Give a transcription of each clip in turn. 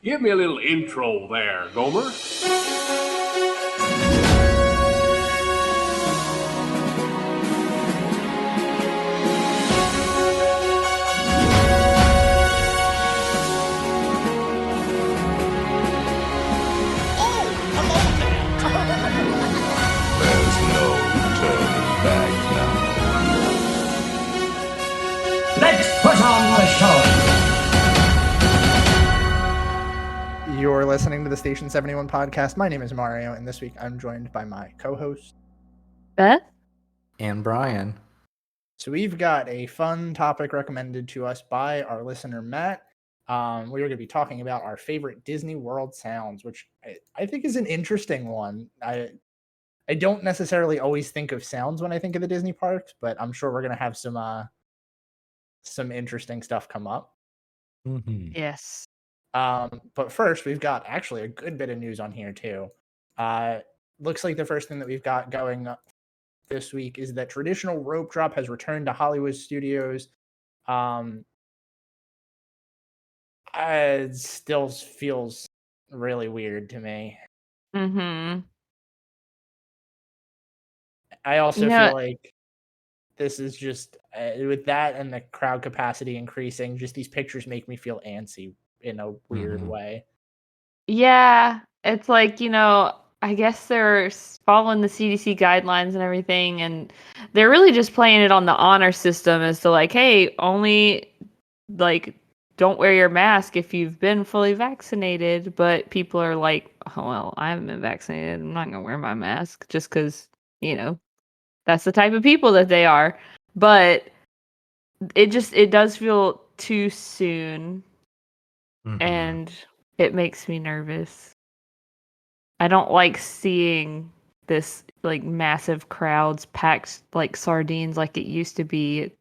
Give me a little intro there, Gomer. There's no turning back now. Let's put on the show. You're listening to the Station 71 podcast. My name is Mario, and this week I'm joined by my co-host, Beth? And Brian. So we've got a fun topic recommended to us by our listener, Matt. We are going to be talking about our favorite Disney World sounds, which I think is an interesting one. I don't necessarily always think of sounds when I think of the Disney parks, but I'm sure we're going to have some interesting stuff come up. Mm-hmm. Yes. But first, we've got actually a good bit of news on here too. Looks like the first thing that we've got going up this week is that traditional rope drop has returned to Hollywood studios. It still feels really weird to me. Mm-hmm. I also feel like this is just with that and the crowd capacity increasing, just these pictures make me feel antsy in a weird way. Yeah, it's like, I guess they're following the CDC guidelines and everything, and they're really just playing it on the honor system as to like, hey, only like don't wear your mask if you've been fully vaccinated. But people are like, oh, well, I haven't been vaccinated. I'm not going to wear my mask just because, that's the type of people that they are. But it does feel too soon. Mm-hmm. And it makes me nervous. I don't like seeing this like massive crowds packed like sardines like it used to be.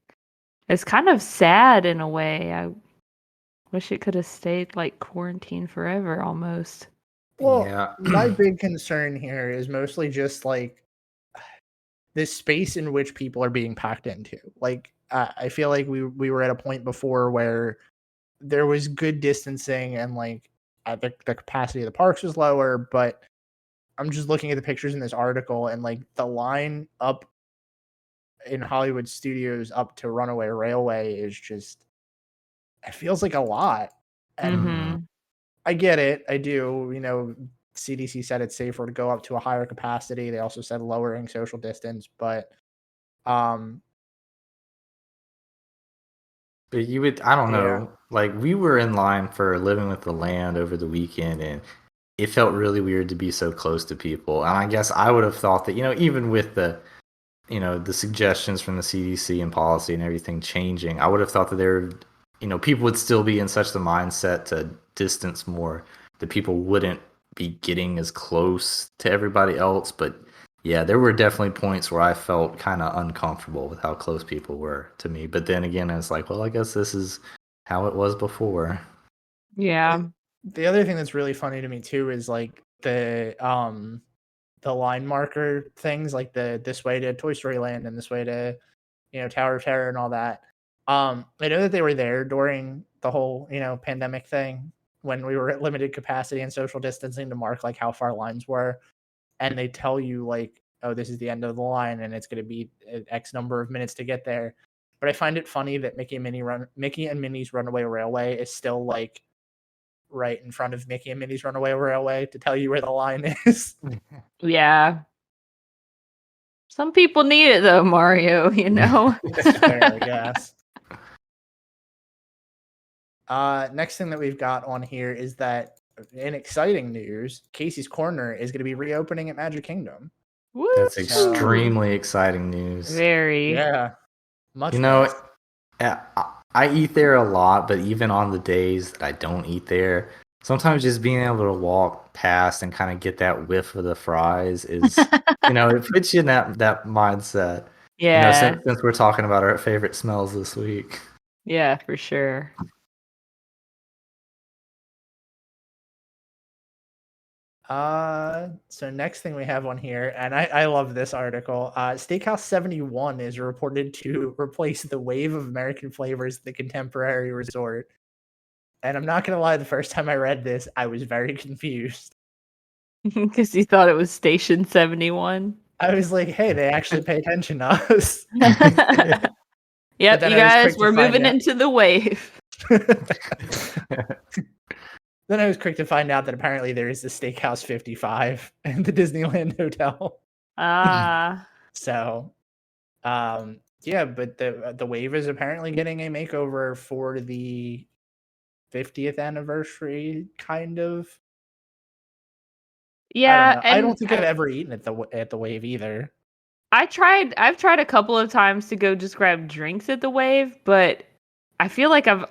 It's kind of sad in a way. I wish it could have stayed like quarantined forever almost. Well, Yeah. my big concern here is mostly just like this space in which people are being packed into. Like, I feel like we were at a point before where there was good distancing and like the capacity of the parks was lower, but I'm just looking at the pictures in this article and like the line up in Hollywood studios up to Runaway Railway is just, it feels like a lot. And I get it. I do. CDC said it's safer to go up to a higher capacity. They also said lowering social distance, but you would, I don't know, like we were in line for Living with the Land over the weekend, and it felt really weird to be so close to people. And I guess I would have thought that, even with the suggestions from the CDC and policy and everything changing, I would have thought that there, people would still be in such the mindset to distance more, that people wouldn't be getting as close to everybody else. But yeah, there were definitely points where I felt kind of uncomfortable with how close people were to me. But then again, it's like, well, I guess this is how it was before. Yeah. The other thing that's really funny to me too is like the line marker things, like this way to Toy Story Land and this way to Tower of Terror and all that. I know that they were there during the whole pandemic thing when we were at limited capacity and social distancing to mark like how far lines were, and they tell you like, oh, this is the end of the line and it's going to be X number of minutes to get there. But I find it funny that Mickey and Minnie's Runaway Railway is still like right in front of Mickey and Minnie's Runaway Railway to tell you where the line is. Yeah. Some people need it though, Mario, It's fair, I guess. Next thing that we've got on here is that in exciting news, Casey's Corner is going to be reopening at Magic Kingdom. Woo! That's extremely exciting news. Very. Yeah. Much. I eat there a lot, but even on the days that I don't eat there, sometimes just being able to walk past and kind of get that whiff of the fries is, it puts you in that mindset. Yeah. Since we're talking about our favorite smells this week. Yeah, for sure. So next thing we have on here, and I love this article. Steakhouse 71 is reported to replace the wave of American flavors at the Contemporary Resort. And I'm not gonna lie, the first time I read this, I was very confused. Because you thought it was Station 71. I was like, hey, they actually pay attention to us. Yep, then you I was guys, quick to we're find moving out- into the wave. Then I was quick to find out that apparently there is the Steakhouse 55 in the Disneyland Hotel. Ah. So, yeah, but the wave is apparently getting a makeover for the 50th anniversary, kind of. Yeah, I and don't think I've ever eaten at the wave either. I've tried a couple of times to go just grab drinks at the wave, but I feel like I've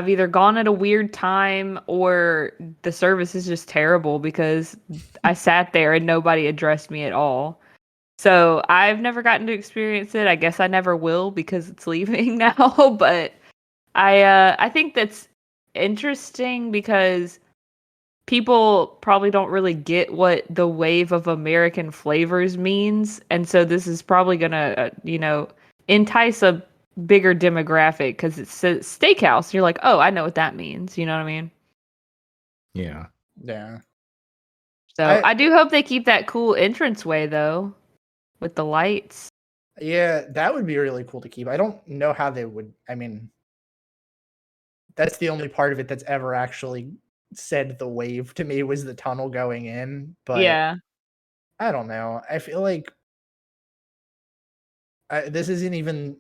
either gone at a weird time or the service is just terrible because I sat there and nobody addressed me at all. So I've never gotten to experience it. I guess I never will because it's leaving now. But I think that's interesting because people probably don't really get what the wave of American flavors means, and so this is probably gonna entice a bigger demographic because it says steakhouse. You're like, oh, I know what that means. You know what I mean? Yeah. Yeah. So I do hope they keep that cool entranceway though, with the lights. Yeah, that would be really cool to keep. I don't know how they would. I mean, that's the only part of it that's ever actually said the wave to me was the tunnel going in. But Yeah. I don't know. I feel like this isn't even,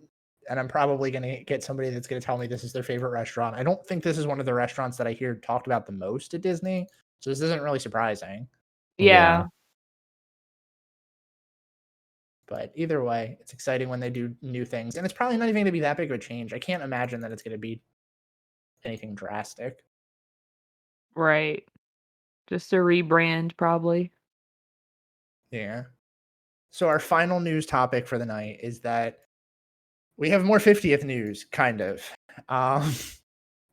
and I'm probably going to get somebody that's going to tell me this is their favorite restaurant. I don't think this is one of the restaurants that I hear talked about the most at Disney. So this isn't really surprising. Yeah. But either way, it's exciting when they do new things. And it's probably not even going to be that big of a change. I can't imagine that it's going to be anything drastic. Right. Just a rebrand, probably. Yeah. So our final news topic for the night is that we have more 50th news, kind of.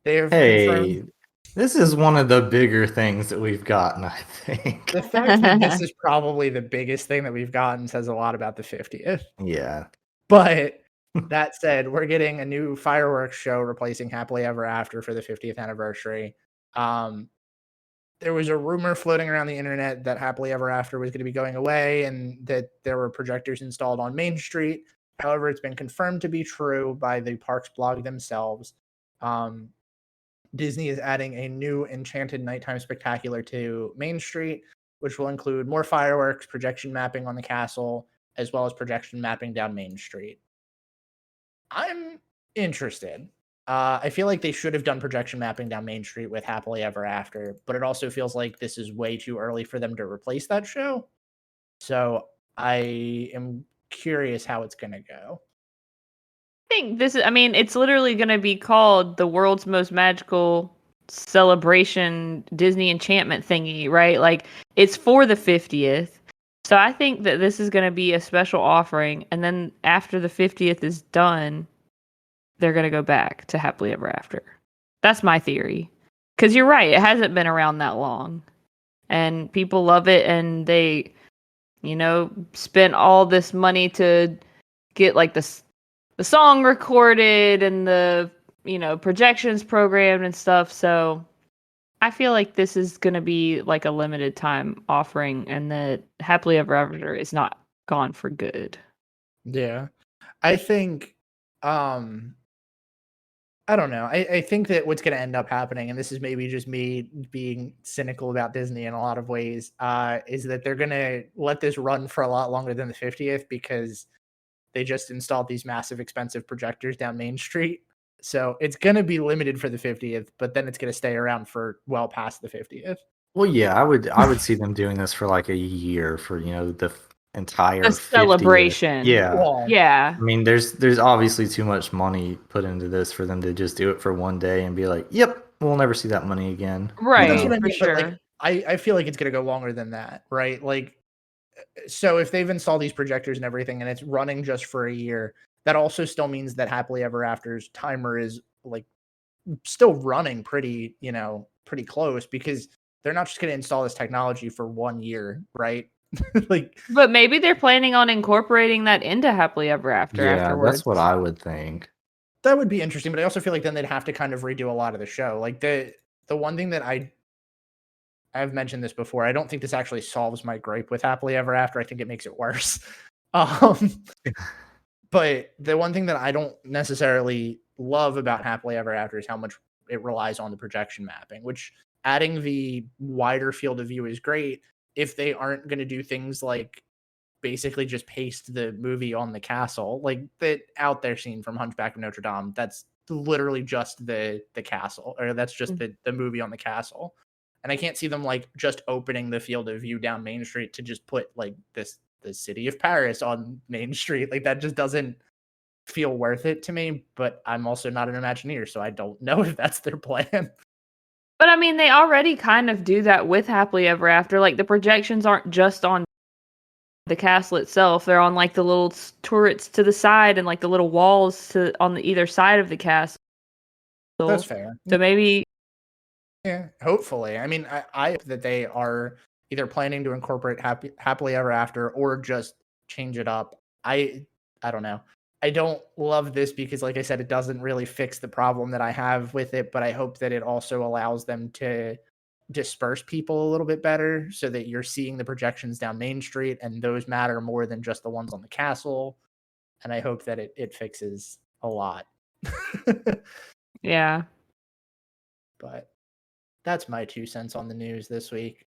They have confirmed. This is one of the bigger things that we've gotten, I think. The fact that this is probably the biggest thing that we've gotten says a lot about the 50th. Yeah. But that said, we're getting a new fireworks show replacing Happily Ever After for the 50th anniversary. There was a rumor floating around the internet that Happily Ever After was going to be going away and that there were projectors installed on Main Street. However, it's been confirmed to be true by the parks blog themselves. Disney is adding a new Enchanted Nighttime Spectacular to Main Street, which will include more fireworks, projection mapping on the castle, as well as projection mapping down Main Street. I'm interested. I feel like they should have done projection mapping down Main Street with Happily Ever After, but it also feels like this is way too early for them to replace that show. So I am curious how it's going to go. I think it's literally going to be called the world's most magical celebration Disney enchantment thingy, right? Like, it's for the 50th. So I think that this is going to be a special offering. And then after the 50th is done, they're going to go back to Happily Ever After. That's my theory. Because you're right, it hasn't been around that long. And people love it, and they, spent all this money to get, like, the song recorded and the, projections programmed and stuff. So I feel like this is going to be, like, a limited time offering, and that Happily Ever After is not gone for good. Yeah. I think, I don't know. I think that what's going to end up happening, and this is maybe just me being cynical about Disney in a lot of ways, is that they're going to let this run for a lot longer than the 50th because they just installed these massive expensive projectors down Main Street. So it's going to be limited for the 50th, but then it's going to stay around for well past the 50th. Well, yeah, I would see them doing this for like a year for, the entire 50th. Celebration. Yeah. Well, Yeah. I mean, there's obviously too much money put into this for them to just do it for one day and be like, "Yep, we'll never see that money again." Right. That's what I For mean, sure. but like, I feel like it's going to go longer than that, right? Like, so if they've installed these projectors and everything and it's running just for a year, that also still means that Happily Ever After's timer is like still running pretty close, because they're not just going to install this technology for 1 year, right? Like, but maybe they're planning on incorporating that into Happily Ever After afterwards. That's what I would think. That would be interesting, but I also feel like then they'd have to kind of redo a lot of the show. Like the one thing that I've mentioned this before, I don't think this actually solves my gripe with Happily Ever After. I think it makes it worse. But the one thing that I don't necessarily love about Happily Ever After is how much it relies on the projection mapping, which adding the wider field of view is great if they aren't going to do things like basically just paste the movie on the castle, like the out there scene from Hunchback of Notre Dame. That's literally just the castle, or that's just the movie on the castle. And I can't see them like just opening the field of view down Main Street to just put like the city of Paris on Main Street. Like that just doesn't feel worth it to me. But I'm also not an Imagineer, so I don't know if that's their plan. But I mean, they already kind of do that with Happily Ever After. Like the projections aren't just on the castle itself; they're on like the little turrets to the side and like the little walls on the either side of the castle. That's fair. So maybe, yeah, hopefully. I mean, I hope that they are either planning to incorporate Happily Ever After or just change it up. I don't know. I don't love this because, like I said, it doesn't really fix the problem that I have with it, but I hope that it also allows them to disperse people a little bit better so that you're seeing the projections down Main Street and those matter more than just the ones on the castle. And I hope that it fixes a lot. yeah. But that's my 2 cents on the news this week.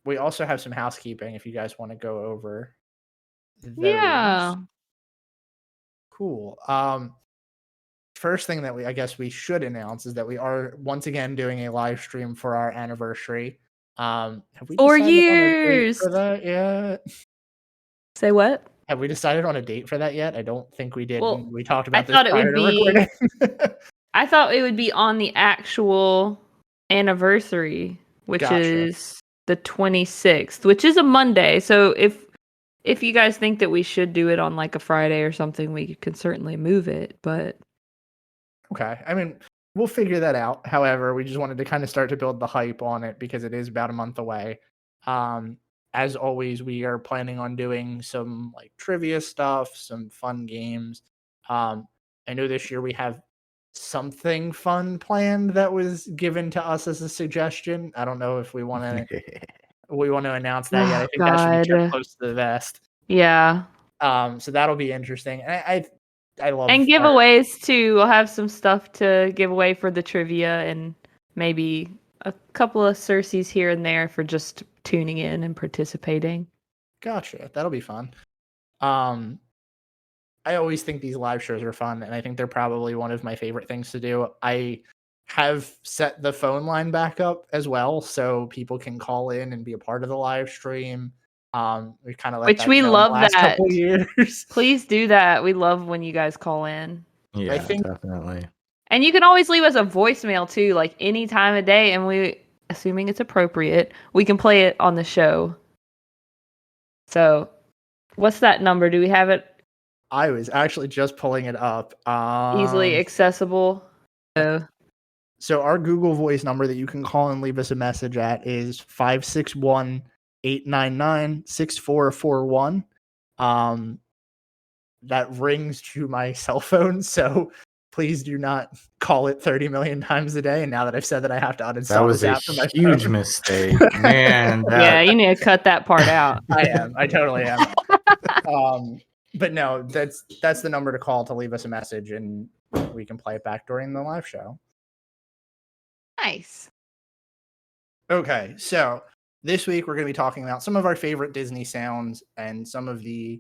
We also have some housekeeping if you guys want to go over those. Yeah. Cool. First thing that I guess we should announce is that we are once again doing a live stream for our anniversary. Have we 4 decided on a date years. for that yet? Say what? Have we decided on a date for that yet? I don't think we did. Well, We talked about this thought it prior would to be- recording. I thought it would be on the actual anniversary, which Gotcha. is the 26th, which is a Monday. So if you guys think that we should do it on like a Friday or something, we can certainly move it. But Okay. I mean, we'll figure that out. However, we just wanted to kind of start to build the hype on it because it is about a month away. As always, we are planning on doing some like trivia stuff, some fun games. I know this year we have something fun planned that was given to us as a suggestion. I don't know if we want to announce that yet. I think that should be kept close to the vest. yeah. So that'll be interesting. And I love And our- giveaways too. We'll have some stuff to give away for the trivia and maybe a couple of Cersei's here and there for just tuning in and participating. Gotcha. That'll be fun. I always think these live shows are fun, and I think they're probably one of my favorite things to do. I have set the phone line back up as well, so people can call in and be a part of the live stream. We kind of Which we love last that. couple years. Please do that. We love when you guys call in. Yeah, I think- definitely. And you can always leave us a voicemail too, like any time of day, and we, assuming it's appropriate, we can play it on the show. So, what's that number? Do we have it I was actually just pulling it up. easily accessible? So our Google Voice number that you can call and leave us a message at is 561-899-6441. That rings to my cell phone, so please do not call it 30 million times a day. And now that I've said that, I have to uninstall That was this a app from my huge phone. mistake, man. Yeah, you need to cut that part out. I totally am. But no, that's the number to call to leave us a message, and we can play it back during the live show. Nice. Okay, so this week we're going to be talking about some of our favorite Disney sounds and some of the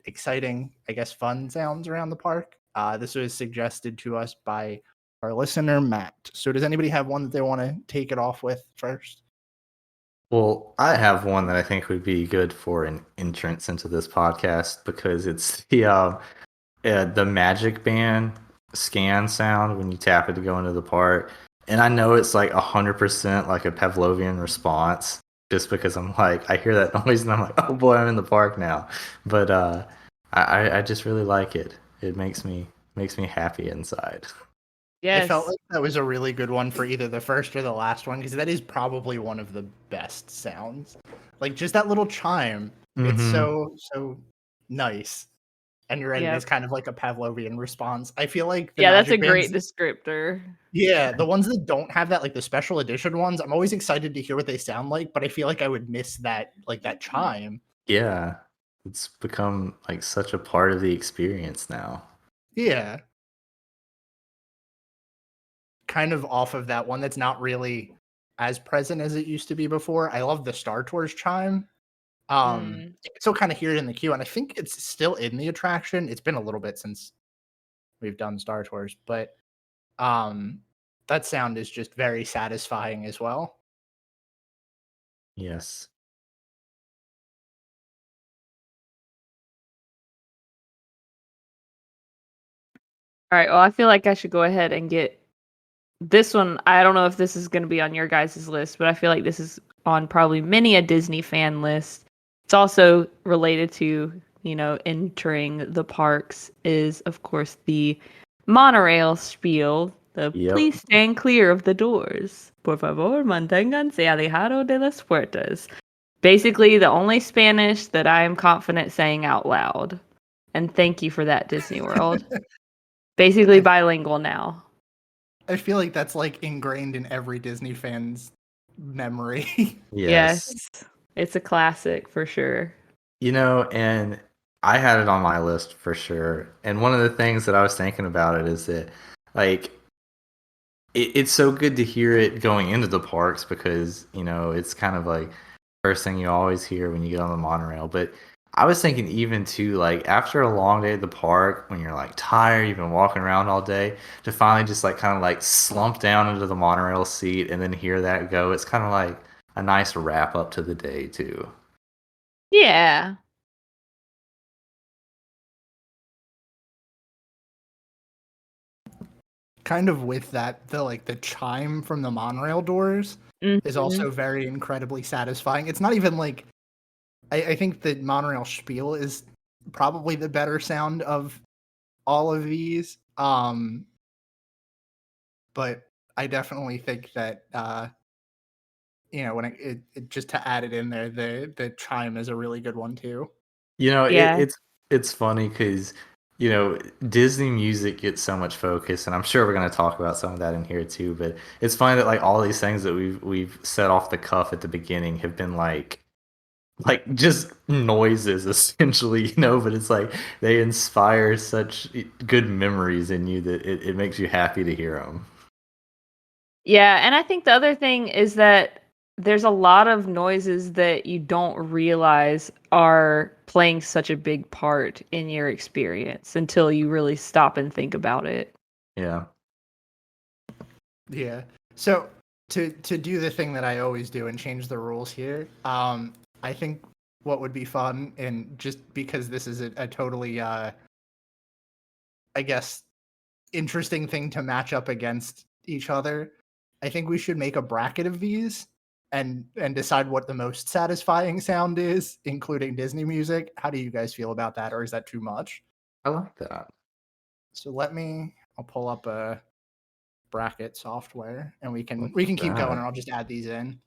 exciting, I guess, fun sounds around the park. This was suggested to us by our listener, Matt. So does anybody have one that they want to take it off with first? Well, I have one that I think would be good for an entrance into this podcast because it's the Magic Band scan sound when you tap it to go into the park. And I know it's like 100% like a Pavlovian response just because I'm like, I hear that noise and I'm like, oh boy, I'm in the park now. But I just really like it. It makes me happy inside. Yes. I felt like that was a really good one for either the first or the last one because that is probably one of the best sounds. Like just that little chime. It's Mhm. so nice. and you're right, it Yep. is kind of like a Pavlovian response. I feel like the Yeah, that's a Magic great Bands, descriptor. yeah, the ones that don't have that, like the special edition ones, I'm always excited to hear what they sound like, but I feel like I would miss that, like that chime. Yeah, it's become like such a part of the experience now. Yeah. Kind of off of that one that's not really as present as it used to be before. I love the Star Tours chime. Mm. You can still kind of hear it in the queue, and I think it's still in the attraction. It's been a little bit since we've done Star Tours, but that sound is just very satisfying as well. Yes. All right. Well, I feel like I should go ahead and get this one. I don't know if this is going to be on your guys' list, but I feel like this is on probably many a Disney fan list. It's also related to, entering the parks is, of course, the Monorail Spiel. The Yep. please stand clear of the doors. Por favor, manténganse alejado de las puertas. Basically, the only Spanish that I am confident saying out loud. And thank you for that, Disney World. Basically bilingual now. I feel like that's like ingrained in every Disney fan's memory. Yes. It's a classic for sure. And I had it on my list for sure. And one of the things that I was thinking about it is that, like, it's so good to hear it going into the parks because, it's kind of like first thing you always hear when you get on the monorail. But I was thinking even too, like after a long day at the park, when you're like tired, you've been walking around all day, to finally just like kind of like slump down into the monorail seat and then hear that go, it's kind of like a nice wrap up to the day too. Yeah. Kind of with that, the chime from the monorail doors is also very incredibly satisfying. It's not even like I think the Monorail Spiel is probably the better sound of all of these. But I definitely think that when it just to add it in there, the chime is a really good one too. Yeah. It's funny because Disney music gets so much focus, and I'm sure we're going to talk about some of that in here too. But it's funny that like all these things that we've set off the cuff at the beginning have been like just noises essentially, but it's like they inspire such good memories in you that it makes you happy to hear them. Yeah, and I think the other thing is that there's a lot of noises that you don't realize are playing such a big part in your experience until you really stop and think about it. Yeah. Yeah. So to do the thing that I always do and change the rules here, I think what would be fun, and just because this is a totally, I guess, interesting thing to match up against each other, I think we should make a bracket of these and decide what the most satisfying sound is, including Disney music. How do you guys feel about that, or is that too much? I like that. So I'll pull up a bracket software, and we can Look at keep going, that. and I'll just add these in.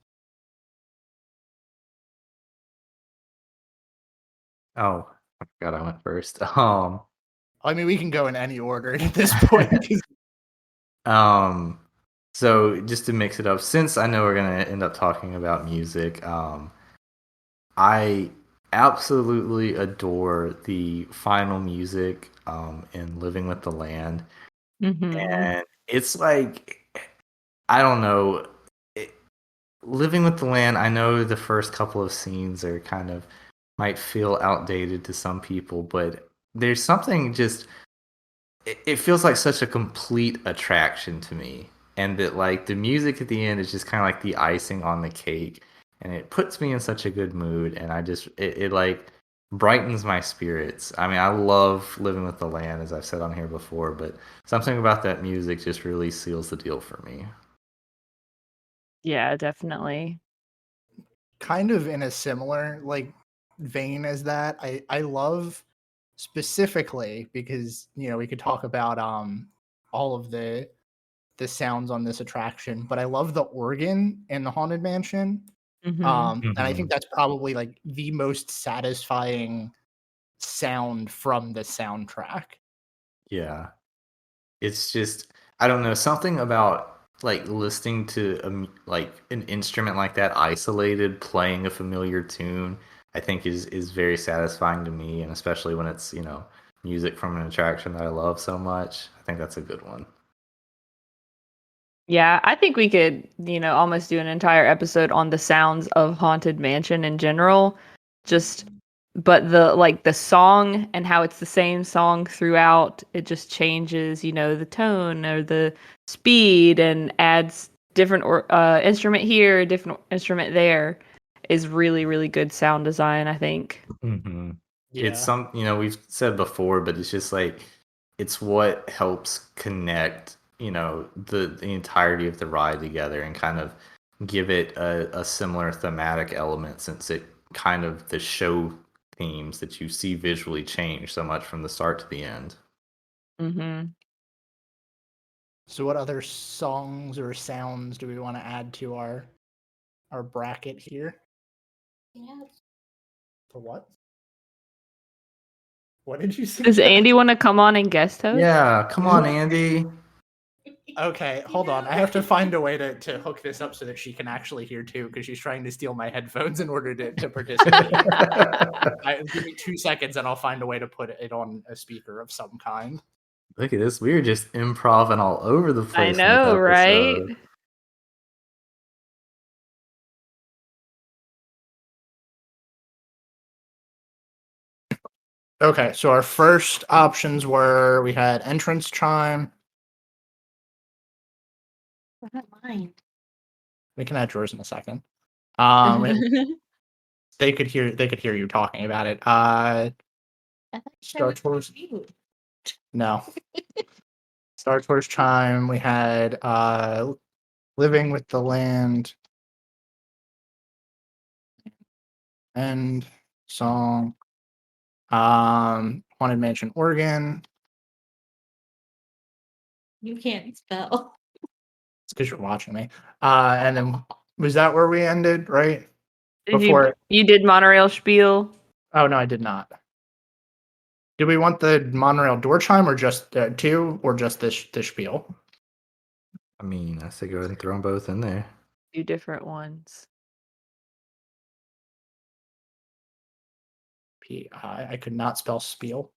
Oh, I forgot I went first. I mean, we can go in any order at this point. So just to mix it up, since I know we're gonna end up talking about music, I absolutely adore the final music in Living with the Land. And it's like, I don't know, Living with the Land, I know the first couple of scenes are kind of might feel outdated to some people, but there's something just, it feels like such a complete attraction to me. And that like the music at the end is just kind of like the icing on the cake, and it puts me in such a good mood, and it like brightens my spirits. I mean, I love Living with the Land, as I've said on here before, but something about that music just really seals the deal for me. Yeah, definitely. Kind of in a similar vein as that, I love specifically because we could talk about all of the sounds on this attraction, but I love the organ in the Haunted Mansion. And I think that's probably like the most satisfying sound from the soundtrack. Yeah. It's just, I don't know, something about like listening to like an instrument like that isolated playing a familiar tune, I think is very satisfying to me, and especially when it's, music from an attraction that I love so much. I think that's a good one. Yeah, I think we could, almost do an entire episode on the sounds of Haunted Mansion in general. But the song and how it's the same song throughout, it just changes, the tone or the speed and adds different instrument here, different instrument there is really, really good sound design, I think. Mm-hmm. Yeah. It's we've said before, but it's just like, it's what helps connect, the entirety of the ride together and kind of give it a similar thematic element, since it kind of, the show themes that you see visually change so much from the start to the end. Mm-hmm. So what other songs or sounds do we want to add to our bracket here? Yeah. For what? What did you say? Does Andy want to come on and guest host? Yeah, come on, Andy. Okay, hold on. I have to find a way to hook this up so that she can actually hear too, because she's trying to steal my headphones in order to participate. Give me 2 seconds and I'll find a way to put it on a speaker of some kind. Look at this. We were just improvising all over the place. I know, right? Okay, so our first options were, we had entrance chime. Not mine. We can add yours in a second. They could hear you talking about it. I thought Star Star Tours. No. Star Tours chime. We had Living with the Land. End song. Haunted Mansion organ. You can't spell. It's because you're watching me. And then was that where we ended, right? You did Monorail Spiel? Oh no, I did not. Do we want the monorail door chime, or just two, or just this spiel? I mean, I say go ahead and throw them both in there. 2 different ones. I could not spell spiel.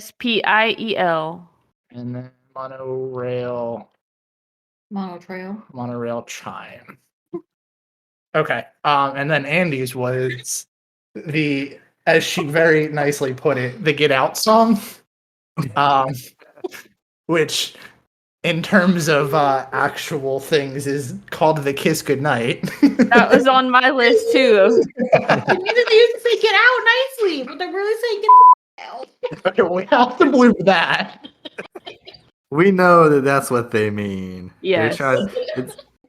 Spiel. And then monorail chime. Okay. And then Andy's was the, as she very nicely put it, the Get Out song. Which in terms of actual things is called the Kiss Goodnight. That was on my list too. They used to say get out nicely, but they're really saying get out. Okay, we have to believe that. We know that that's what they mean. Yes.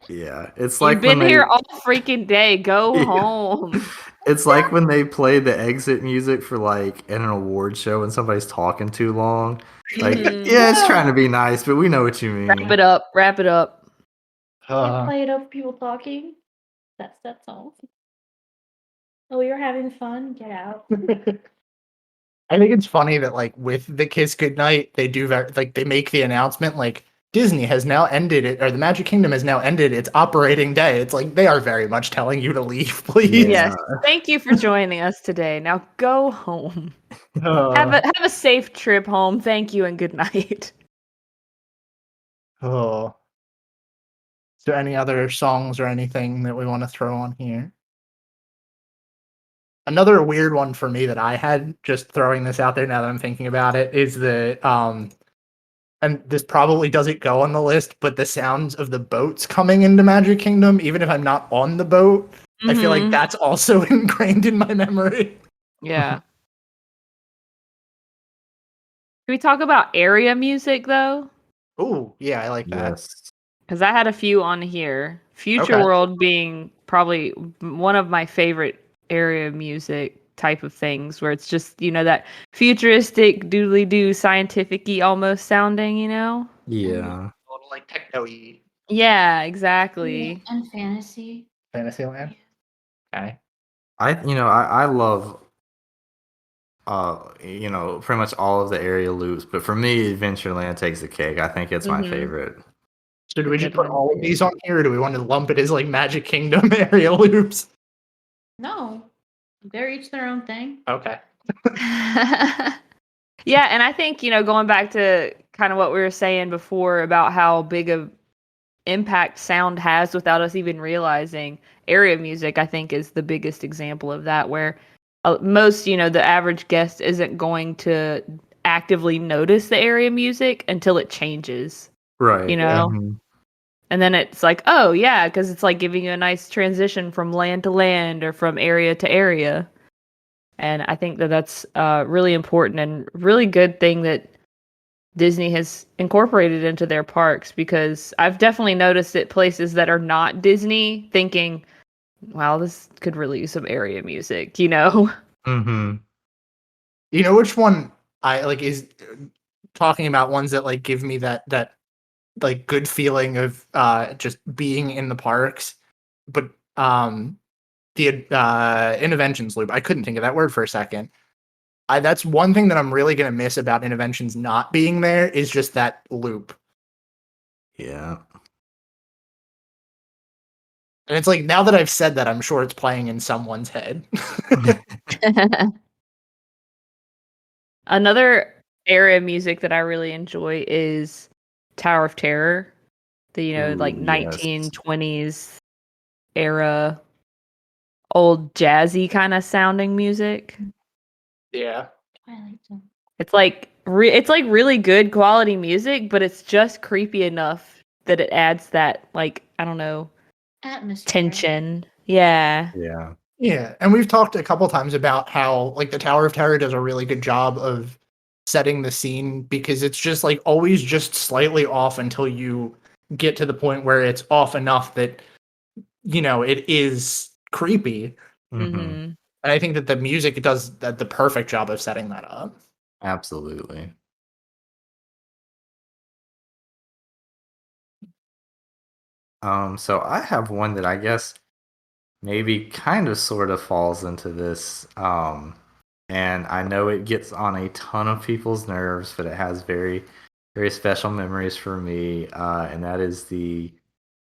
It's like you've been when here all freaking day. Go Yeah. home. It's like when they play the exit music for like in an award show and somebody's talking too long. Like, yeah, it's trying to be nice, but we know what you mean. Wrap it up. Can't play it over people talking. That's that song. Oh, you're having fun? Get out. I think it's funny that like with the Kiss Goodnight, they do they make the announcement like Disney has now ended it, or the Magic Kingdom has now ended its operating day. It's like they are very much telling you to leave, please. Yeah. Yes. Thank you for joining us today. Now go home. Have a safe trip home. Thank you and good night. Oh. Is there any other songs or anything that we want to throw on here? Another weird one for me that I had, just throwing this out there now that I'm thinking about it, is the and this probably doesn't go on the list, but the sounds of the boats coming into Magic Kingdom, even if I'm not on the boat, I feel like that's also ingrained in my memory. Yeah. Can we talk about area music though? Oh, yeah, I like that. Yes. Because I had a few on here. Future Okay. World being probably one of my favorite area music type of things, where it's just, that futuristic doodly doo scientific-y almost sounding, Yeah. A little like techno-y. Yeah, exactly. And fantasy. Fantasyland. Okay. I love pretty much all of the area loops. But for me, Adventureland takes the cake. I think it's my favorite. So do we just Good put one, all of too. these on here, or do we want to lump it as like Magic Kingdom area loops? No, they're each their own thing. Okay. Yeah, and I think, going back to kind of what we were saying before about how big of impact sound has without us even realizing, area music, I think, is the biggest example of that, where most, the average guest isn't going to actively notice the area music until it changes, Right. And then it's like, oh, yeah, because it's like giving you a nice transition from land to land or from area to area. And I think that that's really important and really good thing that Disney has incorporated into their parks, because I've definitely noticed at places that are not Disney thinking, wow, this could really use some area music, Mm-hmm. You know which one I like is talking about ones that like give me that like good feeling of just being in the parks, but the interventions loop. I couldn't think of that word for a second. That's one thing that I'm really gonna miss about interventions not being there is just that loop. Yeah. And it's like, now that I've said that, I'm sure it's playing in someone's head. Another area music that I really enjoy is Tower of Terror, the like Ooh, yes. 1920s era old jazzy kind of sounding music. Yeah. Twilight Zone. It's like it's like really good quality music, but it's just creepy enough that it adds that, like, I don't know, Atmosphere. tension. Yeah. Yeah. Yeah, and we've talked a couple times about how like the Tower of Terror does a really good job of setting the scene, because it's just like always just slightly off until you get to the point where it's off enough that it is creepy. Mm-hmm. Mm-hmm. And I think that the music does the perfect job of setting that up. Absolutely. So I have one that I guess maybe kind of sort of falls into this. And I know it gets on a ton of people's nerves, but it has very, very special memories for me. And that is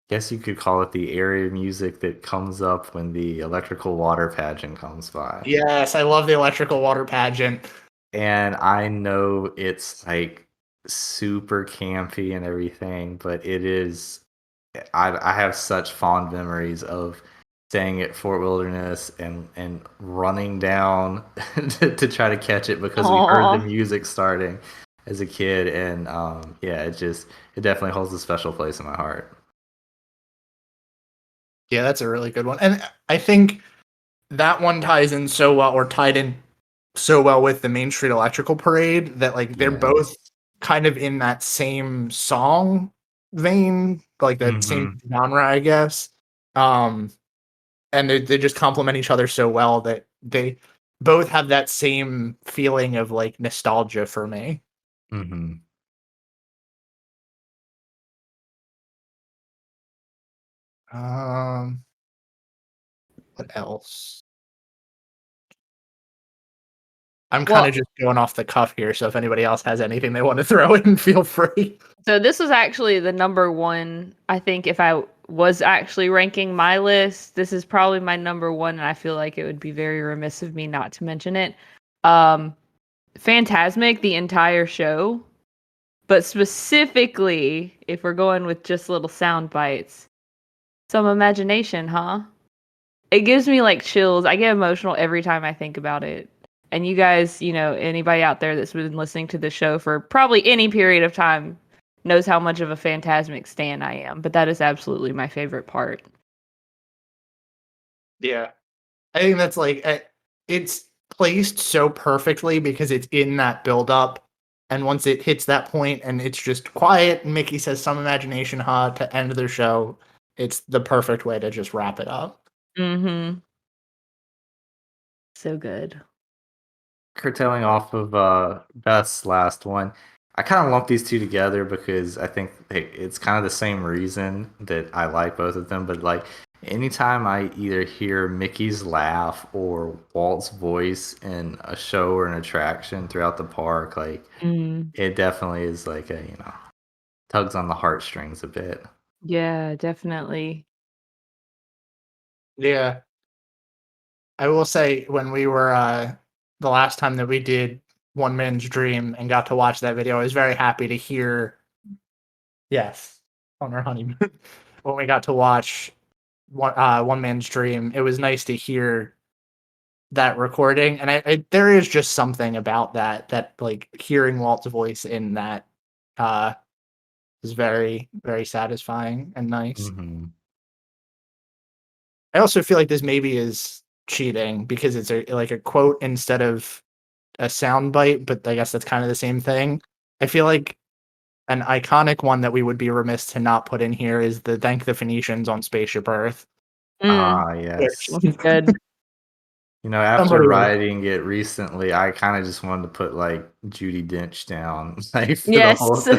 guess you could call it the area music that comes up when the electrical water pageant comes by. Yes, I love the electrical water pageant. And I know it's like super campy and everything, but it is. I have such fond memories of staying at Fort Wilderness and running down to try to catch it because we heard the music starting as a kid, and yeah, it definitely holds a special place in my heart. Yeah, that's a really good one. And I think that one ties in so well, or tied in so well with the Main Street Electrical Parade, that like they're both kind of in that same song vein, like that same genre, I guess. And they just complement each other so well that they both have that same feeling of like nostalgia for me. Mm-hmm. What else? I'm kind of just going off the cuff here, so if anybody else has anything they want to throw in, feel free. So this was actually the number one. I think if I was actually ranking my list, this is probably my number one, and I feel like it would be very remiss of me not to mention it. Fantasmic, the entire show, but specifically, if we're going with just little sound bites, some imagination, huh? It gives me like chills. I get emotional every time I think about it. And you guys, anybody out there that's been listening to the show for probably any period of time knows how much of a Fantasmic stan I am. But that is absolutely my favorite part. Yeah. I think that's like, it's placed so perfectly because it's in that build up. And once it hits that point and it's just quiet, and Mickey says some imagination, huh, to end their show, it's the perfect way to just wrap it up. Mm-hmm. So good. Curtailing off of Beth's last one, I kind of lump these two together because I think it's kind of the same reason that I like both of them. But like anytime I either hear Mickey's laugh or Walt's voice in a show or an attraction throughout the park, like Mm, it definitely is like a, tugs on the heartstrings a bit. yeah, definitely. Yeah. I will say when we were the last time that we did One Man's Dream and got to watch that video, I was very happy to hear yes, on our honeymoon. When we got to watch One Man's Dream, it was nice to hear that recording. And there is just something about that like hearing Walt's voice in that is very, very satisfying and nice. Mm-hmm. I also feel like this maybe is cheating because it's like a quote instead of a sound bite, but I guess that's kind of the same thing. I feel like an iconic one that we would be remiss to not put in here is the Thank the Phoenicians on Spaceship Earth. Ah, yes. That's good. After Somebody- writing it recently, I kind of just wanted to put like Judi Dench down, like for the Yes. whole thing.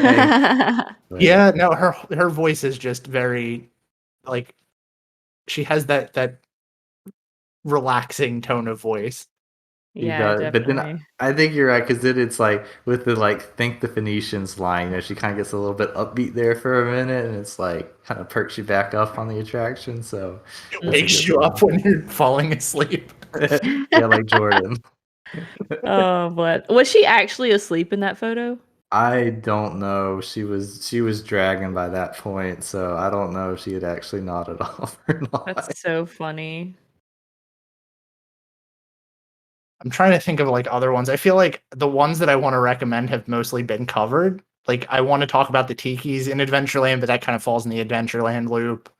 But, Yeah, no, her voice is just very like she has that relaxing tone of voice. he Yeah, does. But then definitely. I think you're right because then it's like with the like "Thank the Phoenicians" line, she kind of gets a little bit upbeat there for a minute, and it's like kind of perks you back up on the attraction. So It that's a wakes good you one. up when you're falling asleep. Yeah, like Jordan. Oh, but was she actually asleep in that photo? I don't know. She was dragging by that point, so I don't know if she had actually nodded off or not. That's so funny. I'm trying to think of like other ones. I feel like the ones that I want to recommend have mostly been covered. Like I want to talk about the Tikis in Adventureland, but that kind of falls in the Adventureland loop.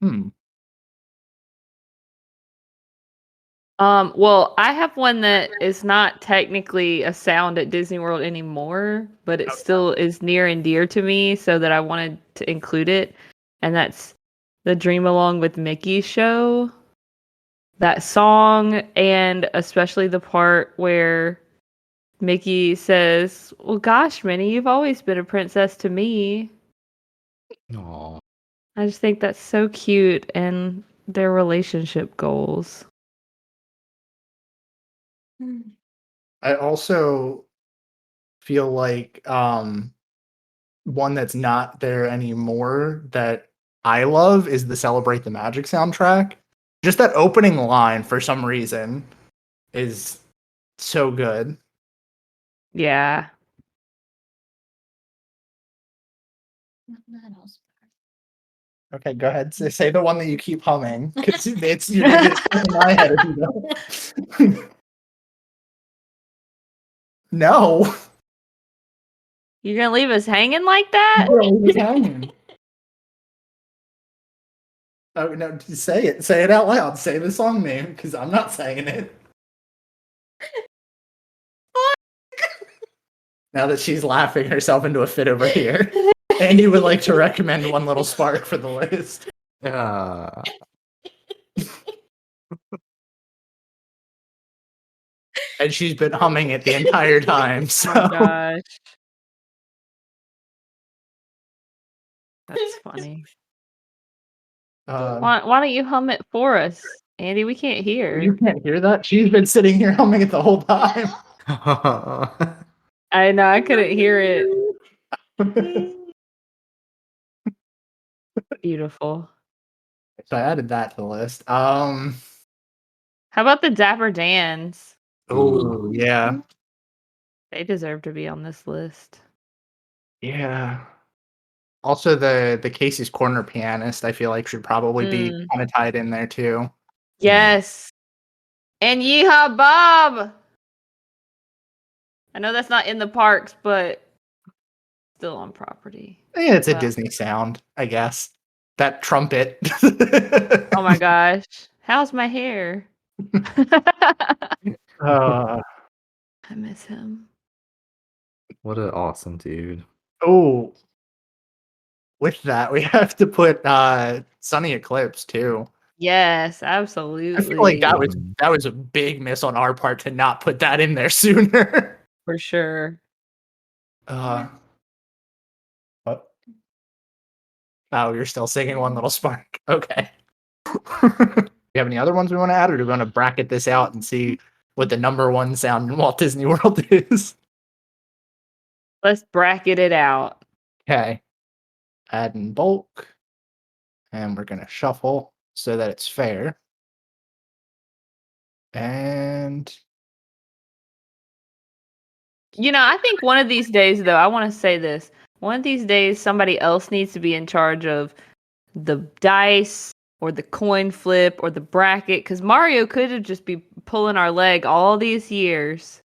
Hmm. Well, I have one that is not technically a sound at Disney World anymore, but it still is near and dear to me, so that I wanted to include it. And that's the Dream Along with Mickey show. That song, and especially the part where Mickey says, "Well, gosh, Minnie, you've always been a princess to me." Aw. I just think that's so cute, and their relationship goals. I also feel like one that's not there anymore that I love is the Celebrate the Magic soundtrack. Just that opening line for some reason is so good. Yeah. Okay, go ahead. Say the one that you keep humming because it's you're gonna get stuck in my head if you don't. No, You're gonna leave us hanging like that? you're always hanging. Oh no! Say it. Say it out loud. Say the song name because I'm not saying it. Now that she's laughing herself into a fit over here, Andy would like to recommend One Little Spark for the list. Ah. And she's been humming it the entire time. So Oh my gosh. That's funny. Why don't you hum it for us, Andy? We can't hear. you can't hear that. She's been sitting here humming it the whole time. I know, I couldn't hear it. Beautiful. So I added that to the list. How about the Dapper Dance? Oh yeah, They deserve to be on this list. yeah. Also, the Casey's Corner pianist, I feel like should probably be kind of tied in there too. Yes. And Yeehaw Bob! I know that's not in the parks, but still on property. Yeah, it's a Well. Disney sound, I guess. That trumpet. Oh my gosh. How's my hair? Uh, I miss him. What an awesome dude. oh, with that, we have to put Sunny Eclipse too. Yes, absolutely. I feel like that was a big miss on our part to not put that in there sooner. for sure. But Oh, you're still singing One Little Spark. Okay. Do you have any other ones we want to add, or do we want to bracket this out and see what the number one sound in Walt Disney World is? Let's bracket it out. Okay. Add in bulk. And we're going to shuffle so that it's fair. And I think one of these days, though, I want to say this. One of these days, somebody else needs to be in charge of the dice or the coin flip or the bracket, because Mario could have just be pulling our leg all these years,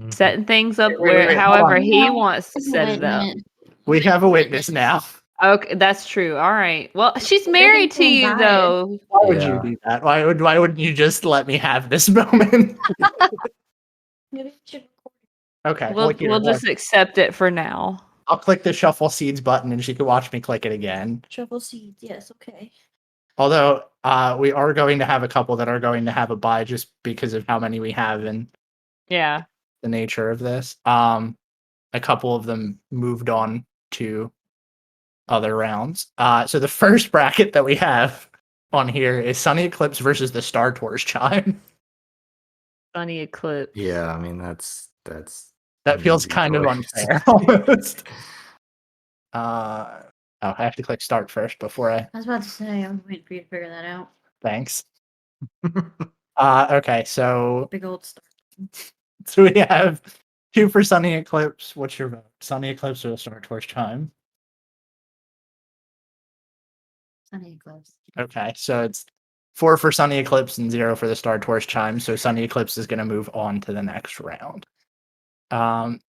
setting things up wait, however hold on. he wants to set it up. We have a witness now. Okay, that's true. All right. Well, she's married to you, though. Why would you do that? Why wouldn't you just let me have this moment? Okay. We'll just accept it for now. I'll click the shuffle seeds button and she can watch me click it again. Shuffle seeds, yes, okay. Although we are going to have a couple that are going to have a bye just because of how many we have and the nature of this. A couple of them moved on to other rounds. So the first bracket that we have on here is Sunny Eclipse versus the Star Tours Chime. Sunny Eclipse. Yeah, I mean that feels kind of unfair almost. I have to click start first before I was about to say, I'm waiting for you to figure that out. Thanks. Okay, so Big old star. So we have 2 for Sunny Eclipse. What's your vote? Sunny Eclipse or the Star Tours Chime? Sunny Eclipse. Okay, so it's 4 for Sunny Eclipse and 0 for the Star Tours Chime. So Sunny Eclipse is going to move on to the next round.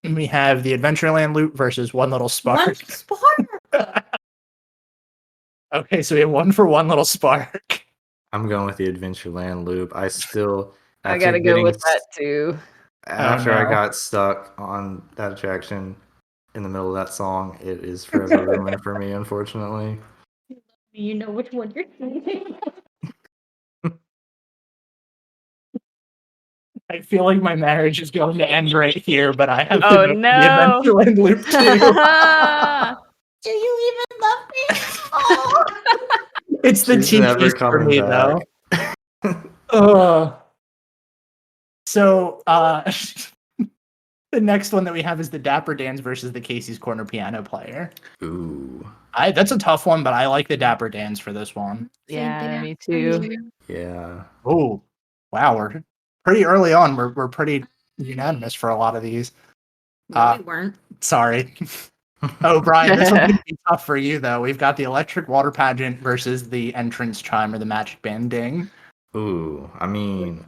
We have the Adventureland loop versus One Little Spark. One Spark! Okay, so we have 1 for One Little Spark. I'm going with the Adventureland loop. I gotta go with that too. After I got stuck on that attraction in the middle of that song, it is forever ruined for me, unfortunately. You know which one you're singing. I feel like my marriage is going to end right here, but I have to Oh, go no. the Adventureland loop too. Do you even love me? Oh. It's the She's never cheapest for coming me, back. though. So, the next one that we have is the Dapper Dance versus the Casey's Corner Piano Player. Ooh. That's a tough one, but I like the Dapper Dance for this one. Yeah, me too. Yeah. Oh, wow, we're pretty early on. We're pretty unanimous for a lot of these. No, we weren't. Sorry. Oh, Brian, this one's going to be tough for you, though. We've got the Electric Water Pageant versus the Entrance Chime or the Magic Band Ding. Ooh, I mean,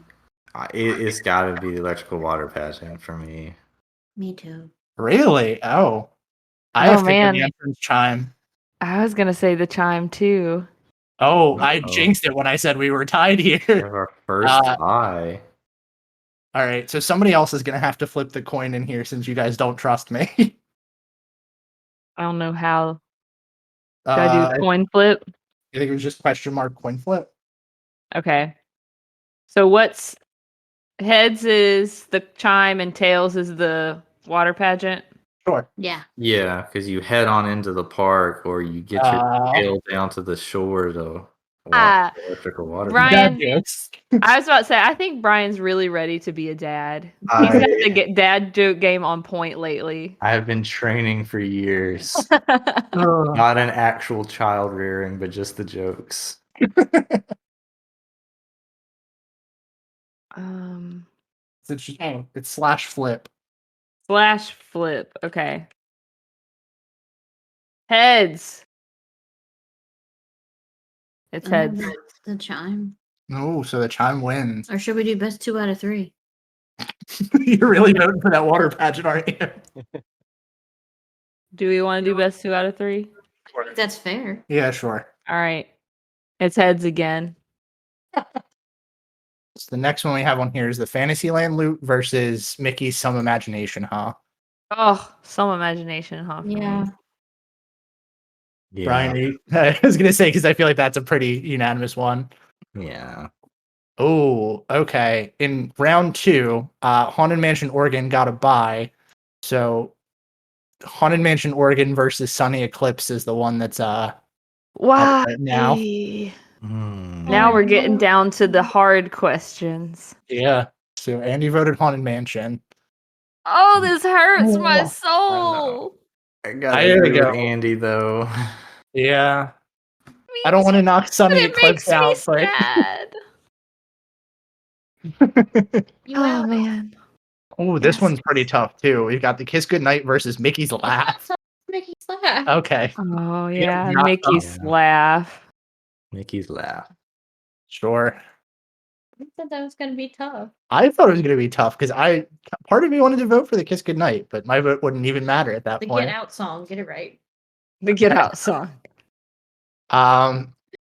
it's got to be the Electrical Water Pageant for me. Me too. Really? Oh. I have to pick the Entrance Chime. I was going to say the Chime too. Oh, I jinxed it when I said we were tied We here. have our first tie. All right, so somebody else is going to have to flip the coin in here since you guys don't trust me. I don't know how. Should I do coin flip? I think it was just question mark coin flip. Okay. So what's heads is the Chime and tails is the water pageant? Sure. Yeah. Yeah, because you head on into the park or you get your tail down to the shore to watch the electrical water. Brian, I was about to say, I think Brian's really ready to be a dad. He's got the dad joke game on point lately. I have been training for years. Not an actual child rearing, but just the jokes. It's slash flip. Slash flip. Okay. Heads. It's heads. The Chime. Oh, so the Chime wins. Or should we do best 2 out of 3? You're really voting for that water pageant, aren't you? Do we want to do best 2 out of 3? I think that's fair. Yeah, sure. All right. It's heads again. So the next one we have on here is the Fantasyland loop versus Mickey's Some Imagination, huh? Oh, Some Imagination, huh? Yeah. Yeah. Brian, I was going to say, because I feel like that's a pretty unanimous one. Yeah. Oh, okay. In round 2, Haunted Mansion Oregon got a bye. So Haunted Mansion Oregon versus Sunny Eclipse is the one that's Why? now. Now we're getting down to the hard questions. Yeah. So Andy voted Haunted Mansion. Oh, this hurts my Oh, soul. I gotta I gotta agree go. with Andy though. Yeah. Me I don't want to too, knock but Sunny it Eclipse makes me out, but sad. You Oh out. man. oh, this Yes. one's pretty tough too. We've got the Kiss Goodnight versus Mickey's Laugh. Mickey's laugh. Okay. Oh Yeah, yeah, not Mickey's tough. laugh. Mickey's laugh. Sure. I said that was gonna be tough. I thought it was going to be tough because part of me wanted to vote for the Kiss Goodnight, but my vote wouldn't even matter at that The point. Get Out song, get it right. The Get Out song.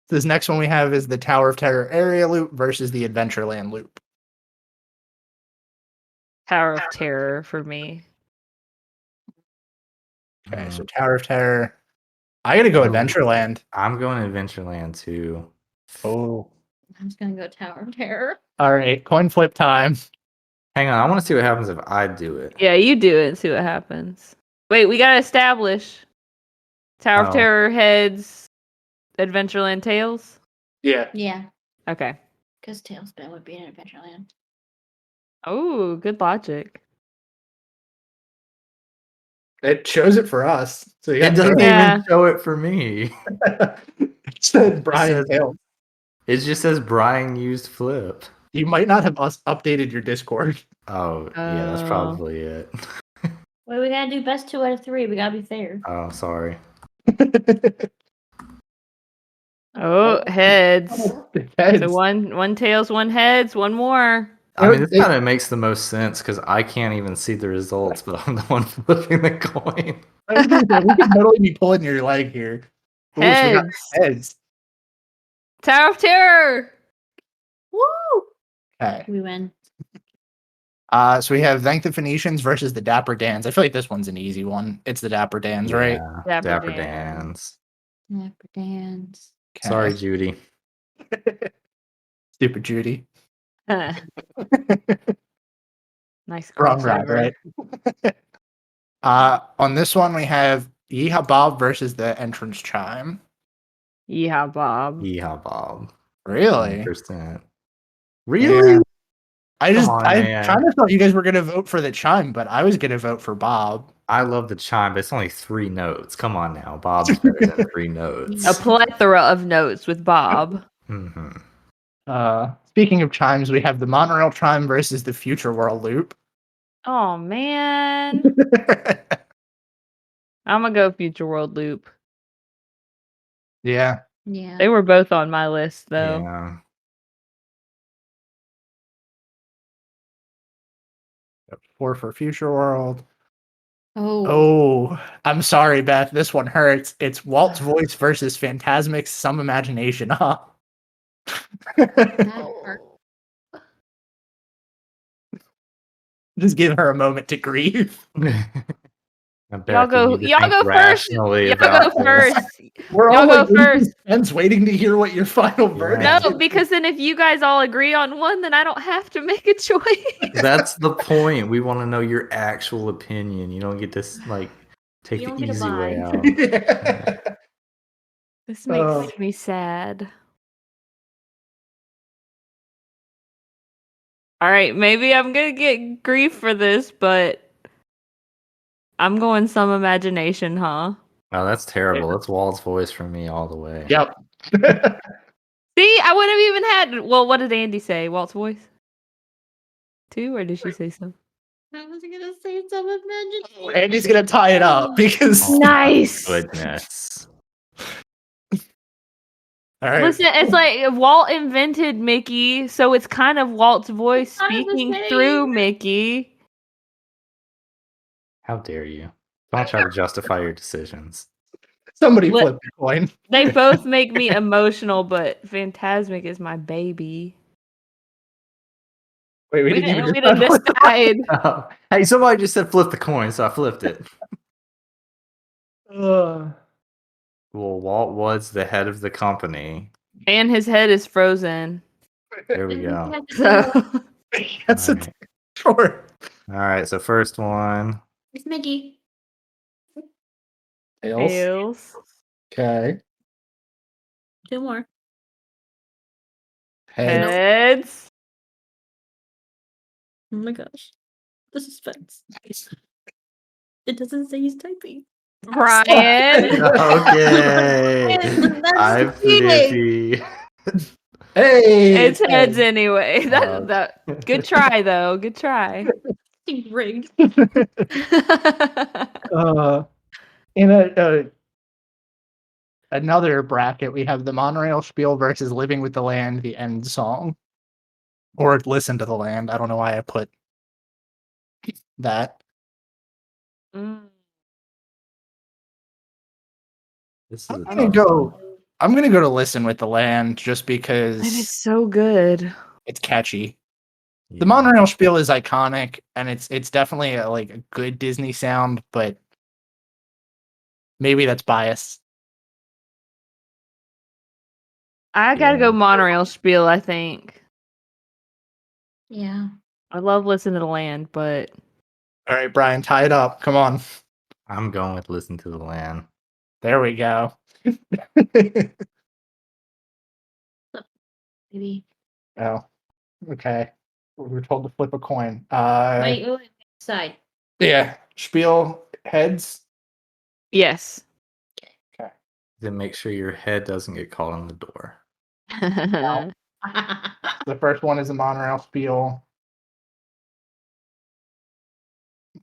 This next one we have is the Tower of Terror area loop versus the Adventureland loop. Tower of Terror for me. Okay, so Tower of Terror. I got to go Oh. Adventureland. I'm going Adventureland too. Oh. I was gonna go Tower of Terror. All right, coin flip time. Hang on, I want to see what happens if I do it. Yeah, you do it and see what happens. Wait, we gotta establish Tower of Oh. Terror heads, Adventureland tails. Yeah. Yeah, Okay. because Tailspin would be in Adventureland. Oh, good logic. It shows it for us. So It doesn't Yeah. even show it for me. It said Brian says- Tails. It just says Brian used flip. You might not have updated your Discord. Oh, yeah, that's Oh. probably it. Wait, we gotta do best 2 out of 3. We gotta be fair. Oh, sorry. Oh, heads. Heads. So one tails, one heads, one more. I mean, this It- kind of makes the most sense because I can't even see the results, but I'm the one flipping the coin. I was gonna say, we could totally be pulling your leg here. Ooh, so we got Heads. heads. Tower of Terror. Woo! Okay. We win. So we have Thank the Phoenicians versus the Dapper Dans. I feel like this one's an easy one. It's the Dapper Dans, right? Yeah, Dapper Dapper Dance. Dance. Dapper Dance. Okay. Sorry, Judy. Stupid Judy. Nice Wrong ride, crossover. right? On this one, we have Yeehaw Bob versus the Entrance Chime. Yeehaw, Bob. Yeehaw, Bob. Really? 100%. Really? Yeah. I man. kind of thought you guys were going to vote for the Chime, but I was going to vote for Bob. I love the chime, but it's only 3 notes. Come on now. Bob's better than 3 notes. A plethora of notes with Bob. Mm-hmm. Speaking of chimes, we have the Monorail Chime versus the Future World Loop. Oh man. I'm gonna go Future World Loop. Yeah. Yeah. They were both on my list though. Yeah. 4 for Future World. Oh. Oh, I'm sorry, Beth. This one hurts. It's Walt's voice versus Phantasmic's Some Imagination. Huh? That hurt. Just give her a moment to grieve. I bet Y'all you go need to y'all think go first. rationally Y'all about go this. first. We're Y'all all go like in first. suspense, waiting to hear what your final verdict Yeah. No, is. because then if you guys all agree on one, then I don't have to make a choice. That's the point. We want to know your actual opinion. You don't get to like take You the don't get a easy way vibe. out. This makes Oh. me sad. All right, maybe I'm gonna get grief for this, but I'm going Some Imagination, huh? Oh, that's terrible. That's Walt's voice for me all the way. Yep. See, I wouldn't have even had. Well, what did Andy say? Walt's voice? 2, or did she say so? I was gonna say some imagination. Andy's gonna tie it up because Oh, Nice. Goodness. all right. Listen, it's like Walt invented Mickey, so it's kind of Walt's voice kind of the speaking same. through Mickey. How dare you? Don't try to justify your decisions. Somebody What- flip the coin. They both make me emotional, but Phantasmic is my baby. Wait, we We didn't even didn't decide. decide. Hey, somebody just said flip the coin, so I flipped it. Ugh. Well, Walt was the head of the company. And his head is frozen. There we go. So That's All a right. sure. All right, so first one. It's Mickey. Tails. tails. Okay. Two more. Heads. Heads. Oh my gosh. The suspense. It doesn't say he's typing. Brian. Okay. That's I'm cheating. flippy. Hey, It's heads anyway. Uh, That good try though. Good try. He's rigged. In another bracket, we have the Monorail Spiel versus Living with the Land, the end song. Or Listen to the Land. I don't know why I put that. Mm. This is I'm a gonna tough go. one. I'm gonna go to Listen with the Land just That is because so good. it's catchy. Yeah. The Monorail Spiel is iconic, and it's definitely a good Disney sound, but maybe that's biased. I gotta Yeah. go Monorail Spiel, I think. Yeah. I love Listen to the Land, but All right, Brian, tie it up. Come on. I'm going with Listen to the Land. There we go. Maybe. Oh, okay. We were told to flip a coin. Wait, side. Yeah. Spiel heads. yes. Okay. Then make sure your head doesn't get caught on the door. The first one is a Monorail Spiel.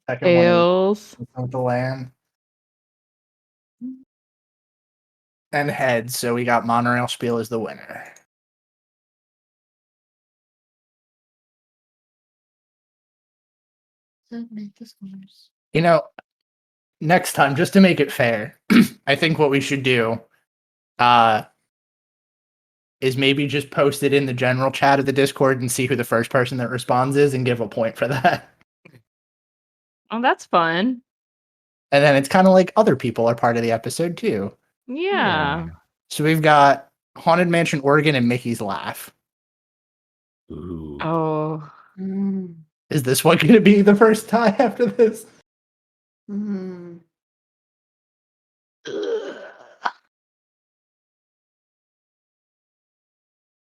Second one Tails. is Listen to the Land. And heads. So we got Monorail Spiel as the winner. Submit the scores. You know, next time, just to make it fair, I think what we should do is maybe just post it in the general chat of the Discord and see who the first person that responds is and give a point for that. Oh, that's fun. And then it's kind of like other people are part of the episode too. Yeah. So we've got Haunted Mansion Oregon and Mickey's Laugh. Ooh. Oh. Is this one going to be the first tie after this? All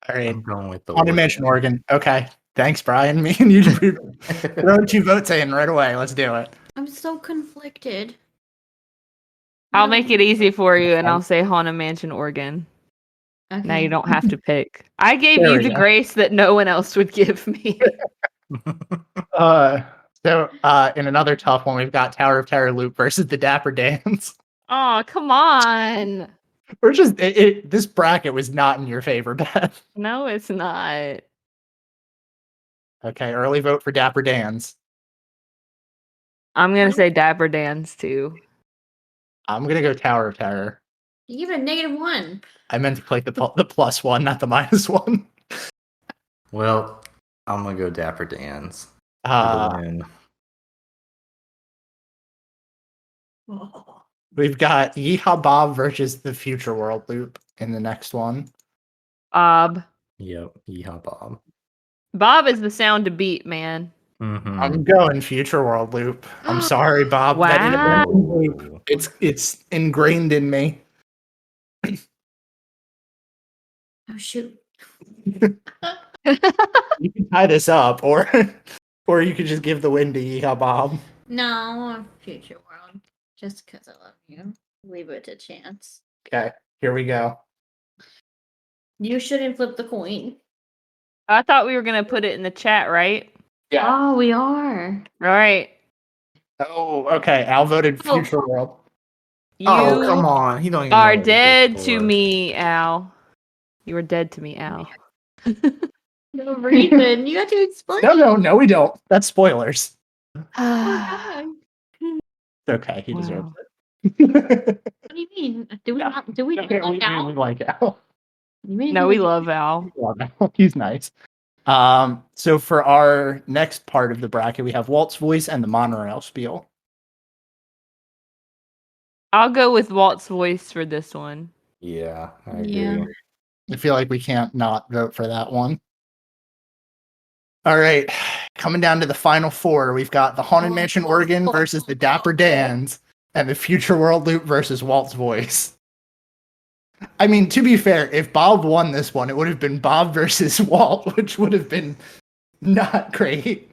right. I'm going with the Haunted Mansion Oregon. Okay. Thanks, Brian. Me and you throw 2 votes in right away. Let's do it. I'm so conflicted. I'll make it easy for you and I'll say Haunted Mansion Oregon. Okay. Now you don't have to pick. I gave There you we the go. grace that no one else would give me. So in another tough one, we've got Tower of Terror Loop versus the Dapper Dance. Oh, come on. We're just this bracket was not in your favor, Beth. No, it's not. Okay, early vote for Dapper Dance. I'm going to say Dapper Dance too. I'm gonna go Tower of Terror. You give it a -1. I meant to play the +1, not the -1. Well, I'm gonna go Dapper Dance for the win. We've got Yeehaw Bob versus the Future World Loop in the next one. Bob. Yep, yeehaw Bob. Bob is the sound to beat, man. Mm-hmm. I'm going Future World Loop. I'm sorry, Bob. That Wow. independent loop, it's ingrained in me. Oh shoot. You can tie this up, or you could just give the win to Yeehaw Bob. No, Future World. Just because I love you. Leave it to chance. Okay, here we go. You shouldn't flip the coin. I thought we were going to put it in the chat, right? Yeah. Oh, we are. All right. Oh, okay. Al voted Oh. Future World. You Oh, come on. He don't even know are what he dead voted to for. me, Al. You are dead to me, Al. No reason. You have to explain. No, we don't. That's spoilers. What Okay, he Wow. deserves it. do you mean? Do we not? Do we? Okay, we Al? like Al. You mean No, we love Al. Love Al. He's nice. So for our next part of the bracket, we have Walt's voice and the Monorail Spiel. I'll go with Walt's voice for this one. Yeah, I agree. Yeah. I feel like we can't not vote for that one. All right, coming down to the final 4, we've got the Haunted Mansion Oregon versus the Dapper Dans, and the Future World Loop versus Walt's voice. I mean, to be fair, if Bob won this one, it would have been Bob versus Walt, which would have been not great.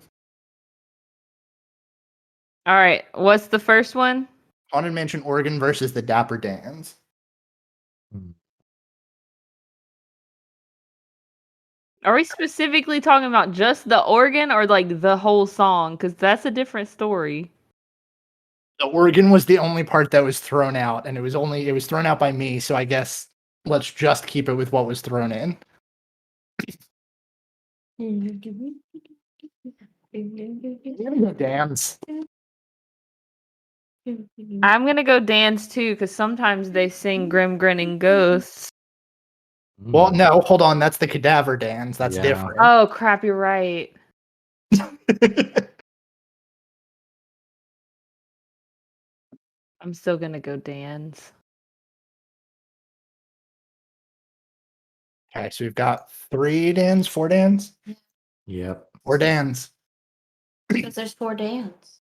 All right, what's the first one? Haunted Mansion Oregon versus the Dapper Dans. Are we specifically talking about just the organ or like the whole song? Because that's a different story. The Oregon was the only part that was thrown out, and it was thrown out by me, so I guess let's just keep it with what was thrown in. Dance. I'm gonna go dance too, because sometimes they sing Grim Grinning Ghosts. Well, no, hold on, that's the Cadaver Dance. That's Yeah. different. Oh crap, you're right. I'm still gonna go dance. Okay, so we've got 3 Dans, 4 Dans, Yep. 4 Dans. Because there's 4 Dans.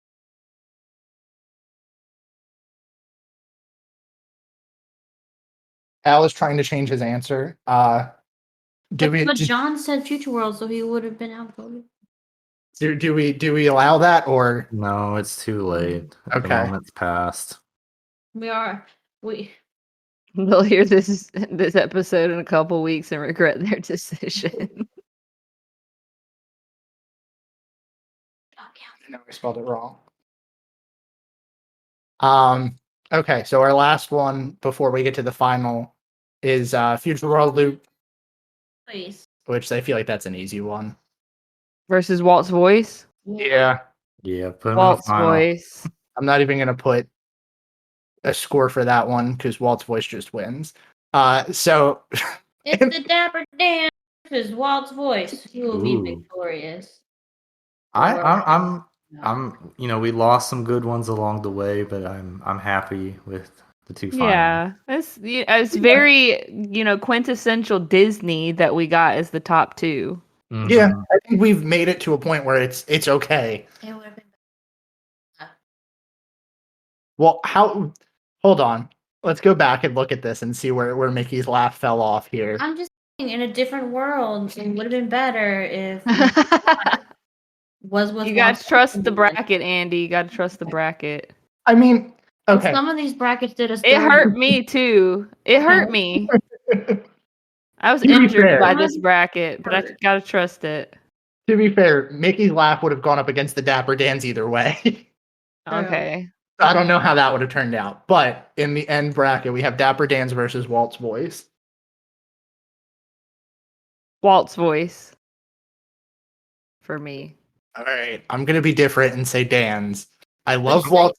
Al is trying to change his answer. But John said Future World, so he would have been outvoted. Do we allow that, or No, it's too late. Okay. The moment's passed. They'll hear this episode in a couple weeks and regret their decision. No, I spelled it wrong. Okay, so our last one before we get to the final is Future World Loop, Please. which I feel like that's an easy one. Versus Walt's voice. Yeah, Yeah, put him Walt's in the final. voice. I'm not even gonna put a score for that one because Walt's voice just wins. So It's the Dapper Dance versus Walt's voice. He will be Ooh. victorious. I'm we lost some good ones along the way, but I'm happy with the 2 finals. Yeah, it's very quintessential Disney that we got as the top 2. Mhm. yeah, I think we've made it to a point where it's okay. It would have been Well, hold on. Let's go back and look at this and see where Mickey's laugh fell off here. I'm just saying, in a different world, it would have been better if was with You gotta Walt's trust the voice. bracket, Andy. You gotta trust the bracket. I mean, okay. Some of these brackets did us. It hurt me too. It hurt me. I was To be injured fair. by this bracket, but I gotta trust it. To be fair, Mickey's laugh would have gone up against the Dapper Dans either way. Okay. I don't know how that would have turned out, but in the end bracket, we have Dapper Dans versus Walt's voice. Walt's voice. For me. All right, I'm gonna be different and say Dan's. I love Walt.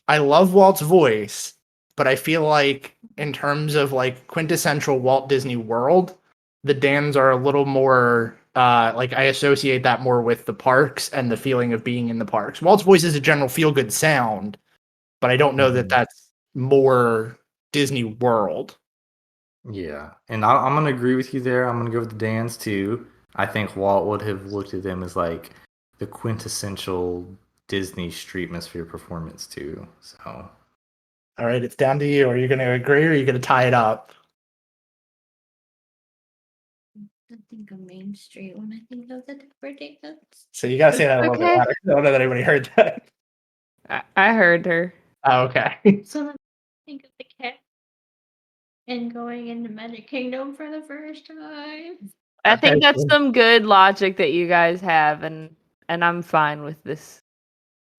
I love Walt's voice, but I feel like in terms of like quintessential Walt Disney World, the Dans are a little more like I associate that more with the parks and the feeling of being in the parks. Walt's voice is a general feel good sound, but I don't know that that's more Disney World. Yeah, and I'm gonna agree with you there. I'm gonna go with the Dans too. I think Walt would have looked at them as like the quintessential Disney streetmosphere performance too. So, All right, it's down to you. Are you going to agree or are you going to tie it up? I think of Main Street when I think of the Dapper Dance. So you got to say that a little bit Okay. louder. I don't know that anybody heard that. I heard her. Oh, okay. So then I think of the cat and going into Magic Kingdom for the first time. I think Okay. that's some good logic that you guys have, and I'm fine with this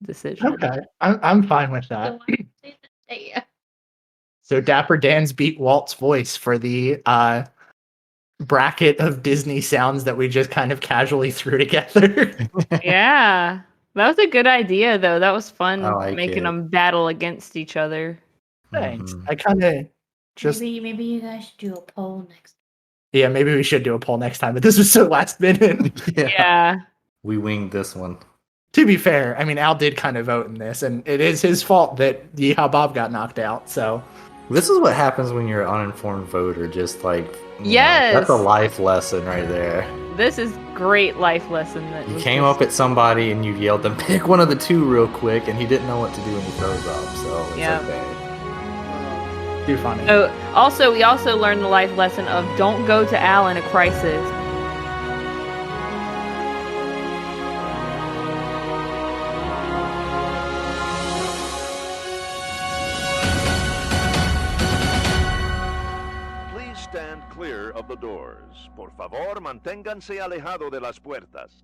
decision. Okay, I'm fine with that. So I say that, yeah. So Dapper Dan's beat Walt's voice for the bracket of Disney sounds that we just kind of casually threw together. Yeah. That was a good idea, though. That was fun I like making it. them battle against each other. Thanks. Mhm. I kind of just Maybe you guys should do a poll next. yeah, maybe we should do a poll next time. But this was so last minute. Yeah. We winged this one. To be fair, I mean Al did kind of vote in this, and it is his fault that Yeehaw Bob got knocked out. So This is what happens when you're an uninformed voter. Just like Yes. that's a life lesson right there. This is great life lesson. That You was came just- up at somebody and you yelled them, pick one of the two real quick, and he didn't know what to do when he throws up. So it's Yeah. okay. Too funny. Oh, also, we also learned the life lesson of don't go to Al in a crisis. Please stand clear of the doors. Por favor, manténganse alejado de las puertas.